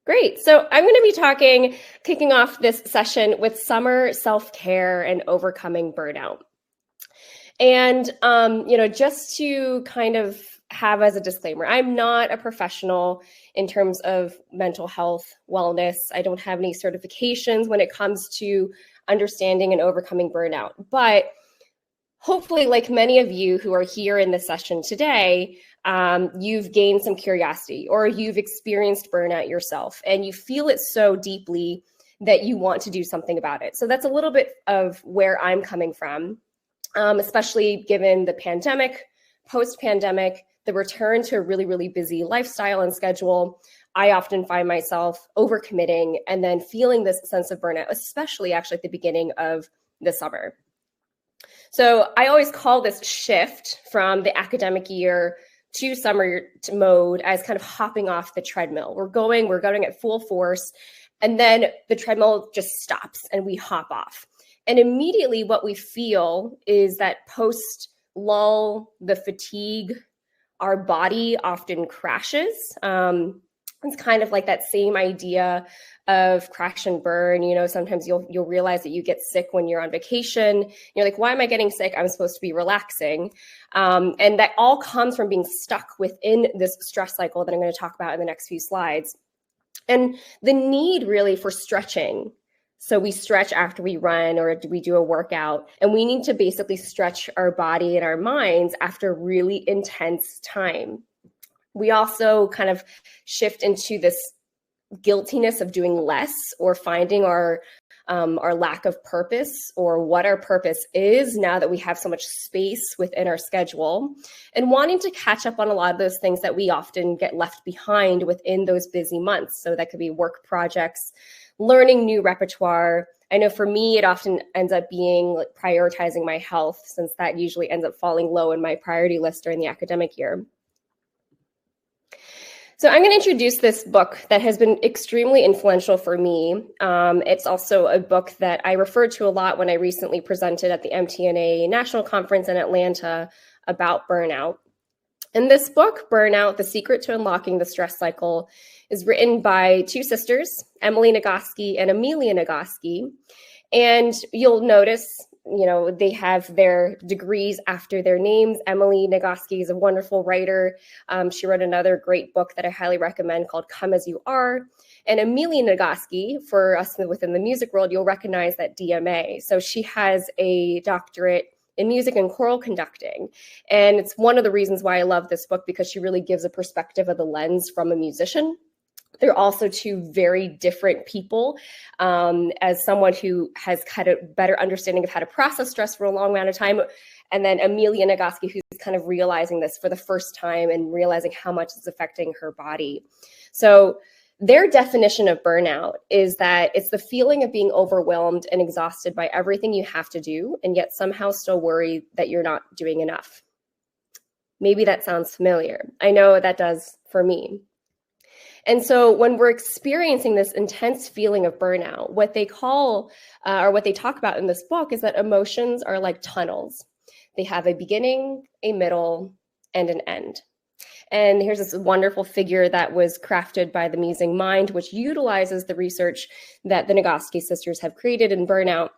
Great. So I'm going to be kicking off this session with summer self-care and overcoming burnout. And, just to kind of have as a disclaimer, I'm not a professional in terms of mental health, wellness. I don't have any certifications when it comes to understanding and overcoming burnout. But hopefully, like many of you who are here in this session today, you've gained some curiosity or you've experienced burnout yourself and you feel it so deeply that you want to do something about it. So that's a little bit of where I'm coming from, especially given the pandemic, post-pandemic, the return to a really, really busy lifestyle and schedule. I often find myself overcommitting and then feeling this sense of burnout, especially actually at the beginning of the summer. So I always call this shift from the academic year to summer mode as kind of hopping off the treadmill. We're going at full force, and then the treadmill just stops and we hop off. And immediately what we feel is that post lull, the fatigue, our body often crashes. It's kind of like that same idea of crash and burn. Sometimes you'll realize that you get sick when you're on vacation. You're like, why am I getting sick? I'm supposed to be relaxing. And that all comes from being stuck within this stress cycle that I'm going to talk about in the next few slides. And the need really for stretching. So we stretch after we run or we do a workout, and we need to basically stretch our body and our minds after really intense time. We also kind of shift into this guiltiness of doing less or finding our lack of purpose or what our purpose is now that we have so much space within our schedule, and wanting to catch up on a lot of those things that we often get left behind within those busy months. So that could be work projects, learning new repertoire. I know for me, it often ends up being like prioritizing my health, since that usually ends up falling low in my priority list during the academic year. So I'm going to introduce this book that has been extremely influential for me. It's also a book that I referred to a lot when I recently presented at the MTNA National Conference in Atlanta about burnout. And this book, Burnout: The Secret to Unlocking the Stress Cycle, is written by two sisters, Emily Nagoski and Amelia Nagoski. And you'll notice, they have their degrees after their names. Emily Nagoski is a wonderful writer. She wrote another great book that I highly recommend called Come As You Are. And Amelia Nagoski, for us within the music world, you'll recognize that DMA. So she has a doctorate in music and choral conducting. And it's one of the reasons why I love this book, because she really gives a perspective of the lens from a musician. They're also two very different people. As someone who has had a better understanding of how to process stress for a long amount of time, and then Amelia Nagoski, who's kind of realizing this for the first time and realizing how much it's affecting her body. So their definition of burnout is that it's the feeling of being overwhelmed and exhausted by everything you have to do, and yet somehow still worry that you're not doing enough. Maybe that sounds familiar. I know that does for me. And so when we're experiencing this intense feeling of burnout, what they call or what they talk about in this book is that emotions are like tunnels. They have a beginning, a middle, and an end. And here's this wonderful figure that was crafted by the Musing Mind, which utilizes the research that the Nagoski sisters have created in burnout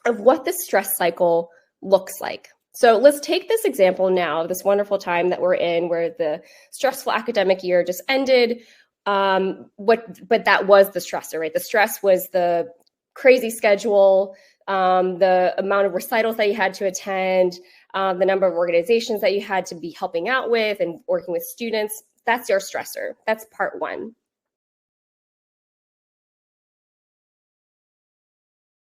of what the stress cycle looks like. So let's take this example now, this wonderful time that we're in where the stressful academic year just ended. But that was the stressor, right? The stress was the crazy schedule, the amount of recitals that you had to attend, the number of organizations that you had to be helping out with and working with students. That's your stressor. That's part one.